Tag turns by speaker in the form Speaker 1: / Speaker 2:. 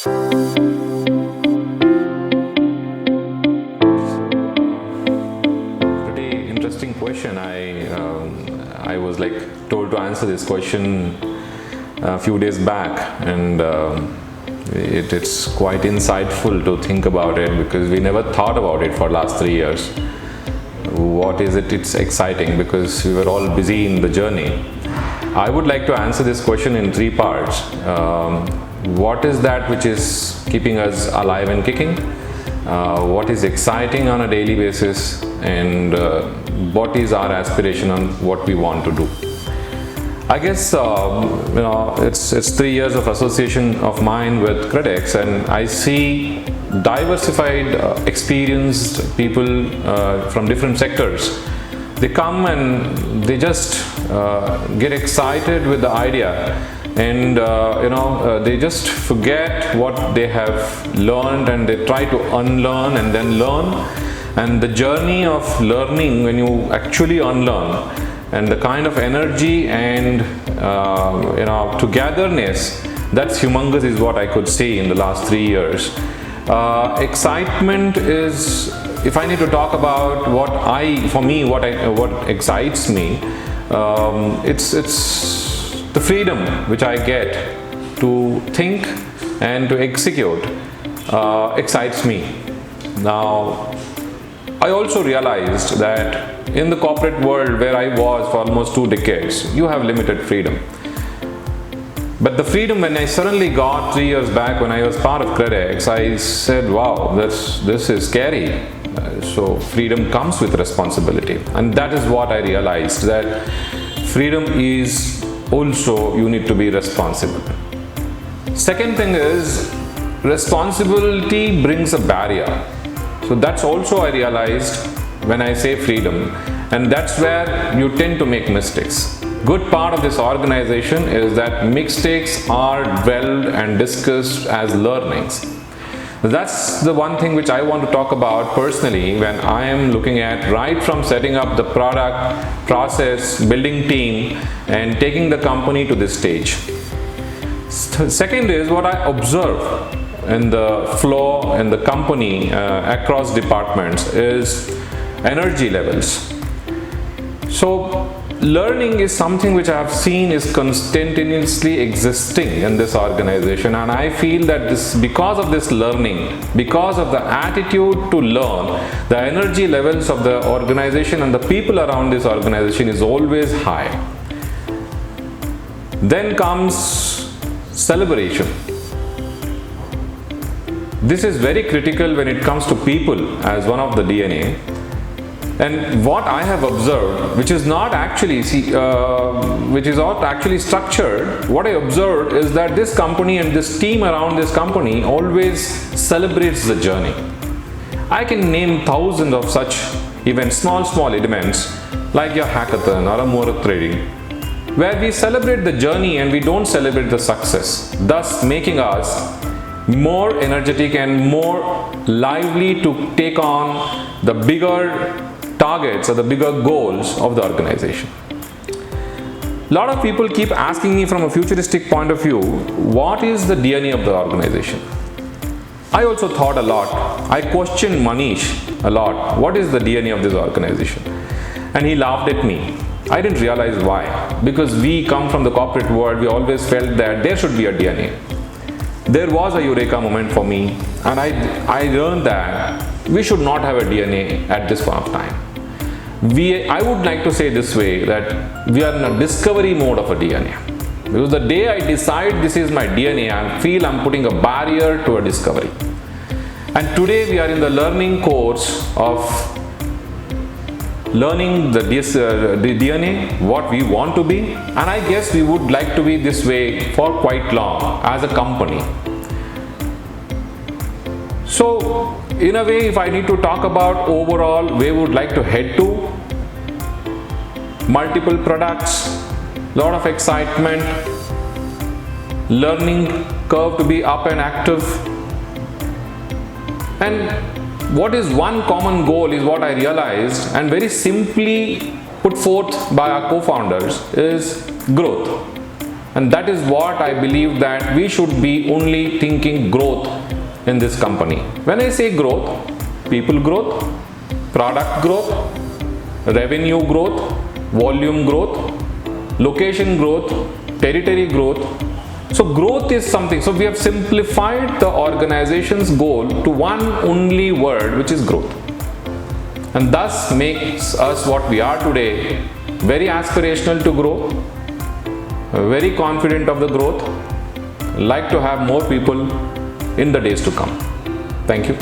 Speaker 1: Pretty interesting question. I was like told to answer this question a few days back, and it's quite insightful to think about it, because we never thought about it for last 3 years. What is it? It's exciting because we were all busy in the journey. I would like to answer this question in 3 parts. What is that which is keeping us alive and kicking? What is exciting on a daily basis, and what is our aspiration on what we want to do? I guess it's 3 years of association of mine with KredX, and I see diversified, experienced people from different sectors. They come and they just get excited with the idea, and they just forget what they have learned, and they try to unlearn and then learn. And the journey of learning, when you actually unlearn, and the kind of energy and togetherness, that's humongous, is what I could see in the last 3 years. Excitement is, if I need to talk about what excites me, it's the freedom which I get to think and to execute excites me. Now, I also realized that in the corporate world where I was for almost 2 decades, you have limited freedom. But the freedom, when I suddenly got 3 years back when I was part of KredX, I said, wow, this is scary. So freedom comes with responsibility. And that is what I realized, that freedom is also, you need to be responsible. Second thing is, responsibility brings a barrier. So that's also I realized when I say freedom, and that's where you tend to make mistakes. Good part of this organization is that mistakes are dwelled and discussed as learnings. That's the one thing which I want to talk about personally when I am looking at, right from setting up the product, process, building team, and taking the company to this stage. Second is what I observe in the flow in the company across departments is energy levels. So learning is something which I have seen is continuously existing in this organization, and I feel that because of this learning, because of the attitude to learn, the energy levels of the organization and the people around this organization is always high. Then comes celebration. This is very critical when it comes to people as one of the DNA. And what I have observed, which is not actually structured, what I observed is that this company and this team around this company always celebrates the journey. I can name thousands of such events, small events, like your hackathon or a Muhurat trading, where we celebrate the journey and we don't celebrate the success, thus making us more energetic and more lively to take on the bigger targets or the bigger goals of the organization. A lot of people keep asking me from a futuristic point of view, what is the DNA of the organization? I also thought a lot. I questioned Manish a lot. What is the DNA of this organization? And he laughed at me. I didn't realize why. Because we come from the corporate world, we always felt that there should be a DNA. There was a eureka moment for me, and I learned that we should not have a DNA at this point of time. I would like to say this way, that we are in a discovery mode of a DNA. Because the day I decide this is my DNA, I feel I'm putting a barrier to a discovery. And today we are in the learning course of learning the DNA, what we want to be, and I guess we would like to be this way for quite long as a company. So in a way, if I need to talk about overall where we would like to head to, multiple products, lot of excitement, learning curve to be up and active, and what is one common goal is what I realized, and very simply put forth by our co-founders, is growth. And that is what I believe, that we should be only thinking growth in this company. When I say growth, people growth, product growth, revenue growth, volume growth, location growth, territory growth. So growth is something. So we have simplified the organization's goal to one only word, which is growth. And thus makes us what we are today, very aspirational to grow, very confident of the growth, like to have more people in the days to come. Thank you.